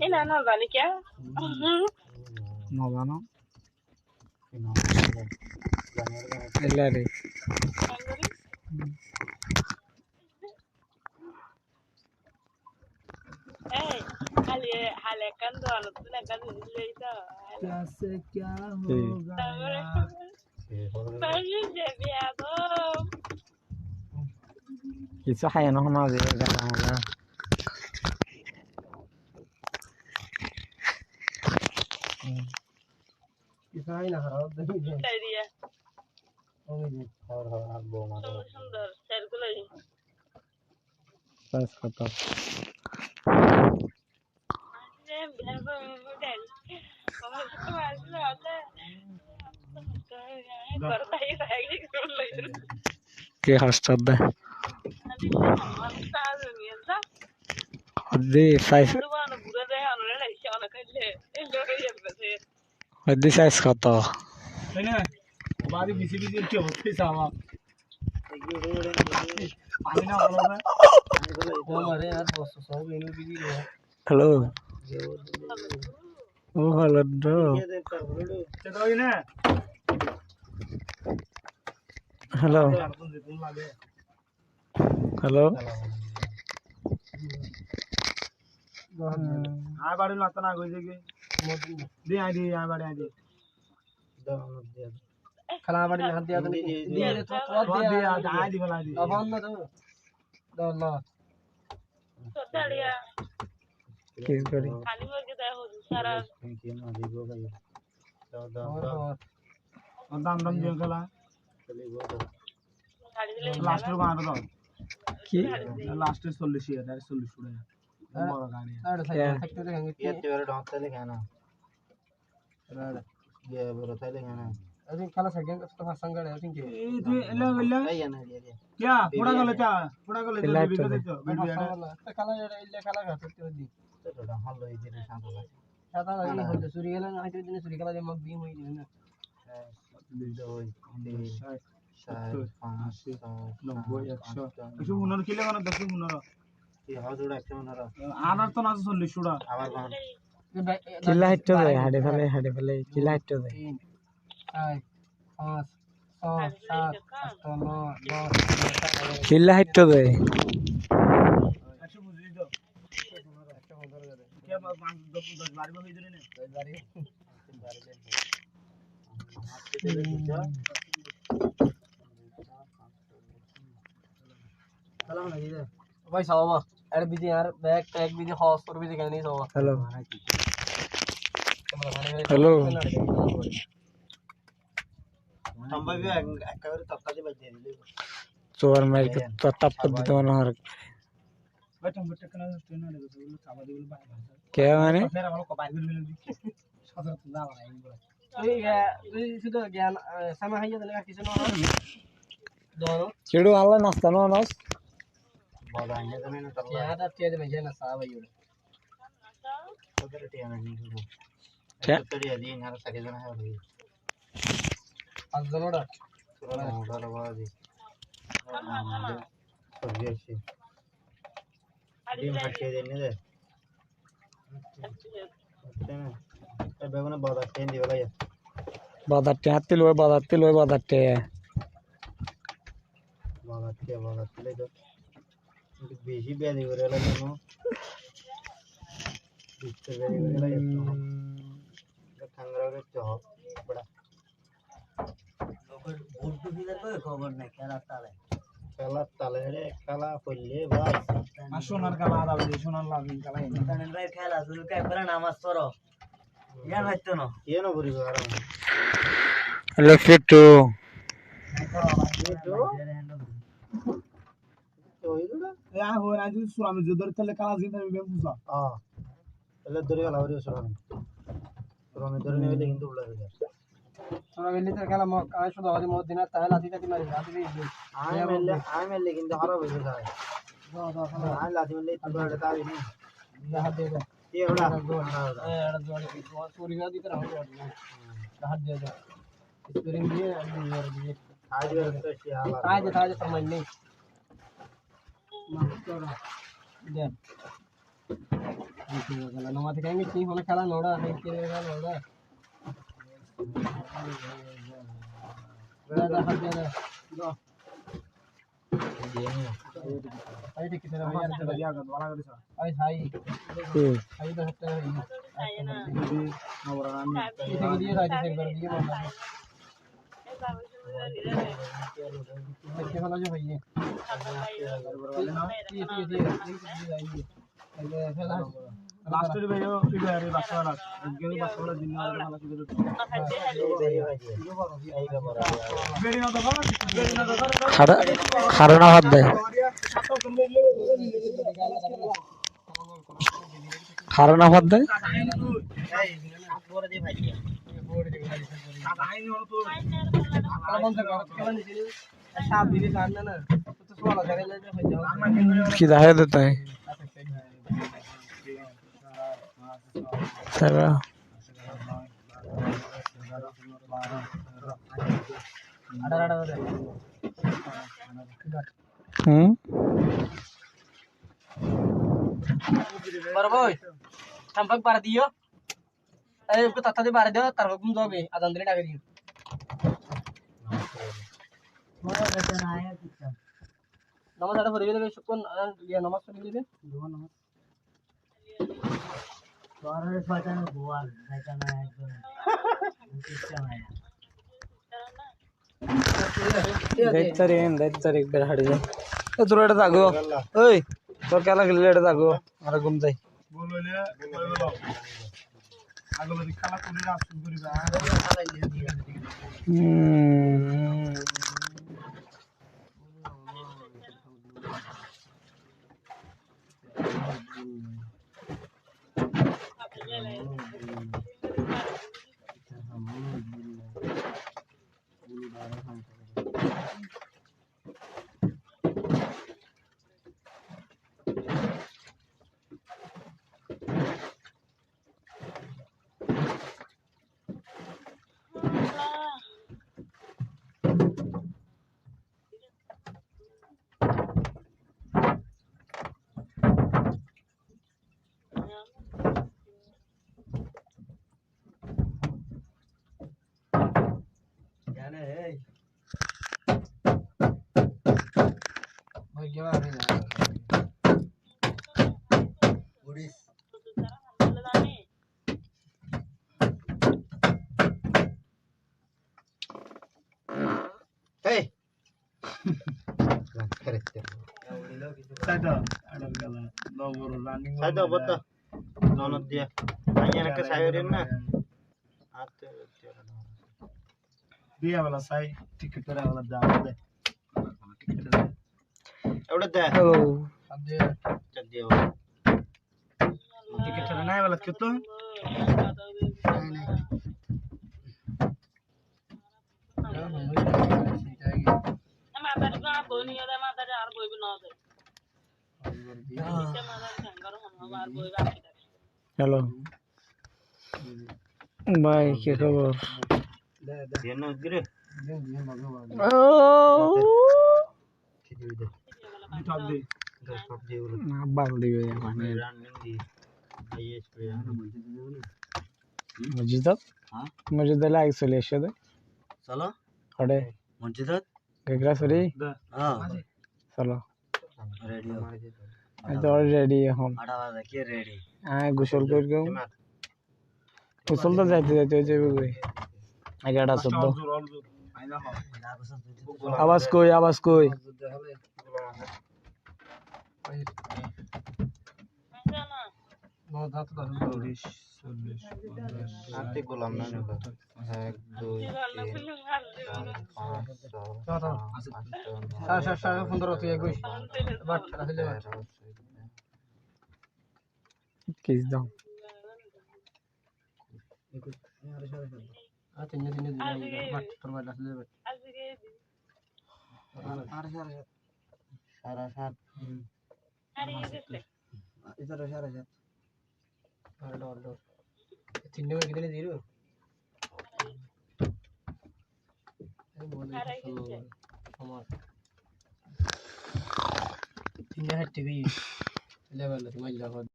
এই না না জানি কে না জানো ಎಲ್ಲಾರಿ এই হালে কান দোয়ানো তুই কান দিলেই তো कैसे क्या होगा তাহলে যে বিয়া তো কিছু খাই না শোনা যে গান আমরা কিছু খাই না খারাপ দেখি যে তাই দিয়া ওই যে খাওয়ার খাওয়ার আসবো মানে সুন্দর সেরগুলোই বাস কত যে বিয়া তো দেখ আমার তো আসলে আছে করতাই রাখি কোন লাগে কে হাসতাদ দে আমি আমার সাজ নিয়ে যা হদ্দি সাইজ দুবানো বুড়া দেয় আনলে লাইছে অনেক খাইলে এই লোকে যাবে হদ্দি সাইজ কত তাই না বাড়ি বিসি বিসি কি হচ্ছে সামা পানি না ভালো না আমারে আর বস সব এনে বিজি রে হ্যালো ও হ্যালো ব্রো চেক হই না হ্যালো হ্যালো আয় বাড়ি না না কই দেখি দি আই দি আয় বাড়ি আই দি খালা বাড়ি হাত দিয়া তুমি দিয়ে তো তো দিয়া আয় দি বলা দি আবান না তো দাও না তোতালিয়া কি করি খালি মুরগি দেয় হুজুর সারা কি না দিব ভাই দাও দাম দাম দিয়ে গেলা খালি দিলে লাস্টের গান দাও কি লাস্টের 40 আর 40 উড়ে বড় গাড়ি আর সাইড থাকতে দেখেন এতে বেরে ঢাকতে কেন রাড় ये बरो তাইলে কেন अरे खाला सेकंड तो संग है थिंक এই তুই এলা বললা क्या पुडा गले चा पुडा गले तो दितो तो खाला इल्ले खाला खाते दी तो हल्लो এই দিনে সাদা सादा नहीं हो सूर्य गेला ना आते दिन सूर्य गेला जब मग बीम होई ना দিতো ওই 4 5 90 100 কিছু মনের কিলে কোন 10 মনের এই হাজুড়া 100 মনের আনার তো না 40 উড়া আবার কিলা হিট্টো দে হাড়ে ফেলে কিলা হিট্টো দে 5 6 7 8 9 10 কিলা হিট্টো দে 100 বুঝলি তো 115 দে কে 5 10 বাড়ি হই দিলে না বাড়ি সালাম লাগি দে ভাই সালামা এর বিজি আর ব্যাগ ট্যাগ বিজি হস তোর বিজি কেন নিছ হ্যালো হ্যালো সম্ভাব্য একেবারে তত্তাতে বাজিয়ে দিলে তোর মাইক তো টপ করে দিতে মনে হয় ভাই টম্বুটা কেন স্টেন না দেখো বলে চাবা দিবল বাই কে মানে ফের আমার কো বাইরে মিলে দি সাদা না বানাই তুই শুধু জ্ঞান সময় হইয়া দিলে কিছু না দোনো চেড়ু আল্লাহ নাস্তা নো নাস বাবা আইনে জানে না তাহলে ইয়াটা তে দে মেজে না সাব আইরে ওদের টিয়া না নি কে তোরিয়া দি না সাকে জানা হয় পাঁচ জনটা তোরা মোটা বাজি সবজি আছে ডিম হাটিয়ে দেনে দে না বেগুনে বাজার টেন দিবা লাগে বাজারতে হাতে লয় বাজারতে বাজার লে তো বেশি বেদি করে লাগে না বিস্তে বেদি করে লাগে তো ঠান্ডা করে তো বড়া লোকের বুদ্ধি দিলে তো খবর নাই খেলার তালে রে খেলা করলে ভাই আর সোনার খেলা দাও দি সোনার লাগি খেলা জানেন ভাই খেলা শুরু কে করে নামাজ পড়ো ইয়ার হইতো না কেন বলিব আরাম হ্যালো ফিটু या हो राजू सुराम जदर तले काला जिन में बुझा हां तले दरी वाला और सुराम सुराम दरी ने लेकिन तो उड़ा गया सुराम ले तो खेला आज शुद्ध आवाज मत देना ताला लाती काती मारी लाती भी आय में लेकिन तो हरा बजे जाए आय लाती में ले तो बड़ा भी नहीं हाथ दे दे ये उड़ा एड़ा जोड़ी पूरी गादी तरह हो गया हाथ दे दे स्प्रिंग दिए आज तो आज समझ नहीं दे नमाज कहेंगे ठीक होना खेला नोड़ा नहीं खेलेगा नोड़ा बड़ा हाथ दे दे आई ठीक है भैया से बढ़िया कर वाला कर सा आई भाई आई तो हटता है इसे दिए राजी से कर दिए देखिए वाला जो भैया लास्ट रे भैया इधर बासवाला गेली बासवाला दिन वाला किधर बेड़ी ना दबा बेड़ी ना दबा खारना हाथ दे खारना हाथ दे कि दाहे देता है सरा बरोबर संपर्क बार दियो अरे उसको तत्ता दे बार दियो तार हुकुम दोगे आदंदरे डाके दियो नमाज आड़ा भरी देबे सुकून ये नमाज पढ़ी देबे नमाज তোরে শয়তান গোয়াল শয়তান একজন সিস্টেম है दैतर एक बेर हट जा ए तोर एटा दागो ओय तोर क्या लागले एटा दागो मारा घुम जाई बोलले बोलो आगो बदी खाला कोने रात करिबा Saya betul. Download dia. Hanya ke sayurin na. दिया वाला साई टिकट वाला दाव दे एवढं द्या हेलो अब दे चल दिया टिकट नाही वाला कितो हेलो भाई क्या खबर dia no gire बाल दिवे माने मस्जिद मस्जिद ला आइसोलेशन चलो खड़े मस्जिद गगरा सरी हां चलो रेडियो আমি তো অলরেডি এখন 8 বাজে কি রেডি হ্যাঁ গোসল করে গেও গোসল তো যাইতে যাইতে যাবে কই 11:14 আওয়াজ কই आते गोलाम ना 1 2 किस दाও TV level